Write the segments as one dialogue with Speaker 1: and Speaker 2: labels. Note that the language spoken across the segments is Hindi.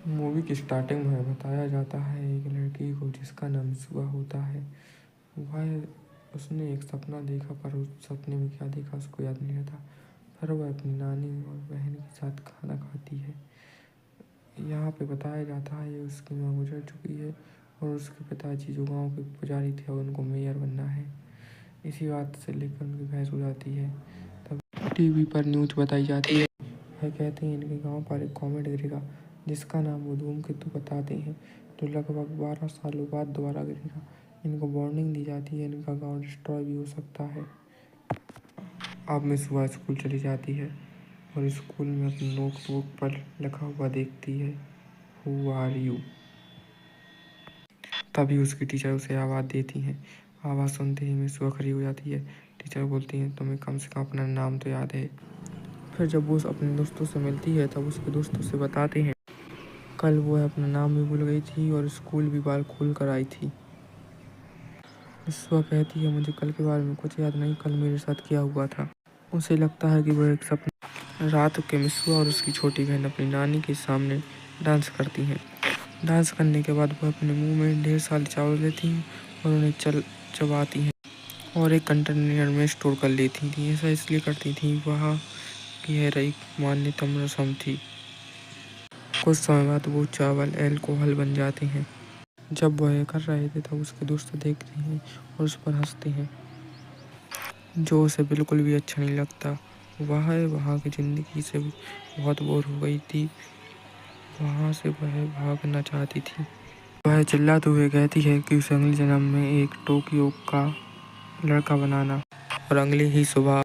Speaker 1: मूवी की स्टार्टिंग में बताया जाता है एक लड़की को जिसका नाम सुआ होता है। उसने एक सपना देखा, पर उस सपने में क्या देखा उसको याद नहीं रहता। पर वह अपनी नानी और बहन के साथ खाना खाती है। यहाँ पे बताया जाता है उसकी माँ गुजर चुकी है और उसके पिताजी जो गांव के पुजारी थे उनको मेयर बनना है। इसी बात से लेकर उनकी बहस हो जाती है। तब टीवी पर न्यूज़ बताई जाती है। वह कहते हैं इनके गांव पर एक कॉमेट गिरेगा जिसका नाम वो धूमकेतु बताते हैं, जो लगभग 12 सालों बाद दोबारा गिरेगा। इनको वार्निंग दी जाती है, इनका गांव डिस्ट्रॉय भी हो सकता है। अब मिस सुबह स्कूल चली जाती है और स्कूल में अपनी नोटबुक पर लिखा हुआ देखती है, हु आर यू। तभी उसकी टीचर उसे आवाज़ देती हैं। आवाज़ सुनते ही मिस सुबह खड़ी हो जाती है। टीचर बोलती हैं, तुम्हें कम से कम अपना नाम तो याद है। फिर जब वो अपने दोस्तों से मिलती है तब उसके दोस्तों से बताते हैं कल वो अपना नाम भी भूल गई थी और स्कूल भी बाल खोल कर आई थी। सुबह कहती है, मुझे कल के बारे में कुछ याद नहीं, कल मेरे साथ क्या हुआ था। उसे लगता है कि वह एक सपना। रात के मिसुआ और उसकी छोटी बहन अपनी नानी के सामने डांस करती हैं। डांस करने के बाद वह अपने मुंह में ढेर सारे चावल लेती हैं और उन्हें चबाती हैं और एक कंटेनर में स्टोर कर लेती थी। ऐसा इसलिए करती थी वहाँ की यह एक मान्यतम रस्म थी। कुछ समय बाद वो चावल अल्कोहल बन जाते हैं। जब वह कर रहे थे तब उसके दोस्त देखते हैं और उस पर हंसते हैं, जो उसे बिल्कुल भी अच्छा नहीं लगता। वह वहाँ की ज़िंदगी से बहुत बोर हो गई थी। वहाँ से वह भागना चाहती थी। वह चिल्लाते हुए कहती है कि उसे अगले जन्म में एक टोक्यो का लड़का बनाना। और अगली ही सुबह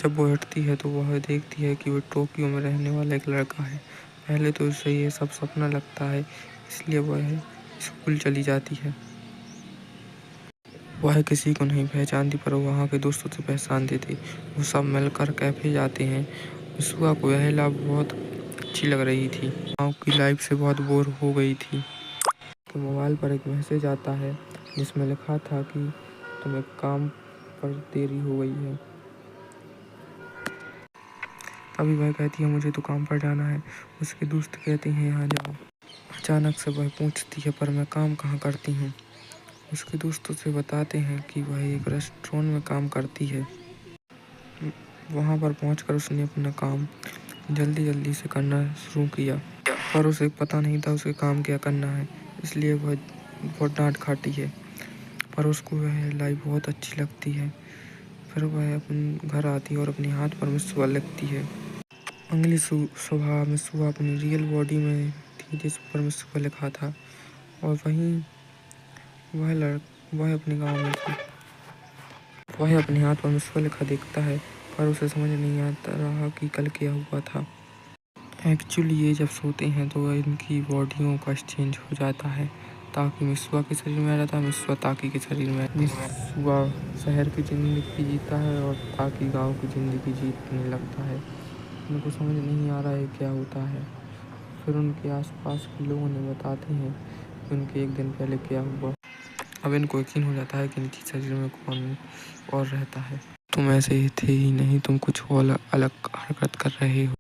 Speaker 1: जब वो उठती है तो वह देखती है कि वो टोक्यो में रहने वाला एक लड़का है। पहले तो उसे ये सब सपना लगता है, इसलिए वह स्कूल चली जाती है। वह किसी को नहीं पहचानती, पर वहाँ के दोस्तों से पहचान देती। वो सब मिलकर कैफे जाते हैं। मिसुआ को यह लाइफ बहुत अच्छी लग रही थी। गाँव की लाइफ से बहुत बोर हो गई थी। तो मोबाइल पर एक मैसेज आता है जिसमें लिखा था कि तुम्हें काम पर देरी हो गई है। तभी वह कहती है, मुझे तो काम पर जाना है। उसके दोस्त कहते हैं, यहाँ जाओ। अचानक से वह पूछती है, पर मैं काम कहाँ करती हूँ। उसके दोस्तों से बताते हैं कि वह एक रेस्टोरेंट में काम करती है। वहाँ पर पहुंचकर उसने अपना काम जल्दी से करना शुरू किया, पर उसे पता नहीं था उसे काम क्या करना है, इसलिए वह बहुत डांट खाती है। पर उसको वह लाइफ बहुत अच्छी लगती है। फिर वह अपने घर आती है और अपने हाथ पर मिसुआ लिखती है। अगली सुबह मिसुआ अपनी रियल बॉडी में थी जिस पर मिसुआ लिखा था, और वहीं वह अपने गांव में थी। वह अपने हाथ पर मिसुआ लिखा देखता है, पर उसे समझ नहीं आता रहा कि कल क्या हुआ था। एक्चुअली ये जब सोते हैं तो इनकी बॉडियों का एक्सचेंज हो जाता है, ताकि मिसुआ के शरीर में आ जाता है, मिसुआ ताकि के शरीर में। मिसुआ शहर की ज़िंदगी जीता है और ताकि गांव की ज़िंदगी जीतने लगता है। उनको समझ नहीं आ रहा है क्या होता है। फिर उनके आसपास के लोग उन्हें बताते हैं कि उनके एक दिन पहले क्या हुआ। अब इनको यकीन हो जाता है कि इनके शरीर में कौन और रहता है। तुम ऐसे ही थे ही नहीं, तुम कुछ और अलग हरकत कर रहे हो।